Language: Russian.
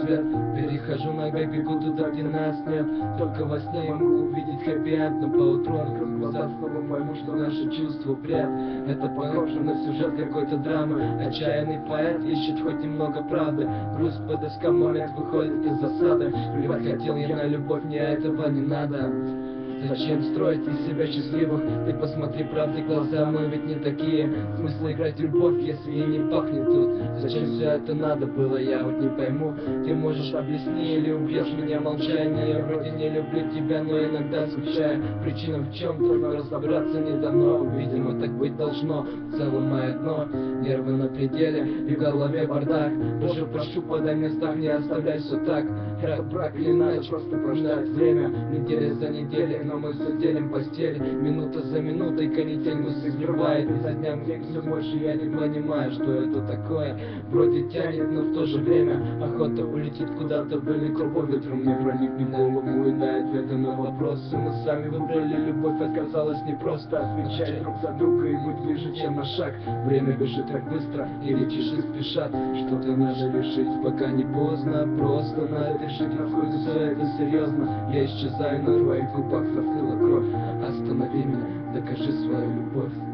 свет. Перехожу на бег, бегу туда, где нас нет. Только во сне я могу увидеть хэппи-энд, но поутру открою глаза, снова пойму, что наше чувство бред. Это похоже на сюжет какой-то драмы. Отчаянный поэт ищет хоть немного правды. Грусть по доскам, момент выходит из засады. Плевать хотел я на любовь, мне этого не надо. Зачем строить из себя счастливых? Ты посмотри правде в глаза, мы ведь не такие. Смысл играть в любовь, если и не пахнет тут? Зачем все это надо было, я вот не пойму. Ты можешь объяснить или убьешь меня молчание. Я вроде не люблю тебя, но иногда скучаю. Причина в чем, трудно разобраться не дано. Видимо, так быть должно, в целом мое дно. Нервы на пределе и в голове бардак. Боже, прошу, подай мне знак, не оставляй все так. Это брак или иначе, просто прождать время. Неделя за неделей, но мы все делим постель. Минута за минутой канитель мысли взрывает. И за днем день все больше я не понимаю, что это такое. Вроде тянет, но в то же время охота улетит куда-то далеко по ветру. Мне проникнет в голову и дай ответы на вопросы. Мы сами выбрали любовь, оказалось непросто. Отвечать друг за друга и быть ближе, чем на шаг. Время бежит так быстро, или часы спешат. Что-то надо решить, пока не поздно. Просто надо решить, насколько все это серьезно. Я исчезаю, на твоих губах застыла кровь. Останови меня, докажи свою любовь.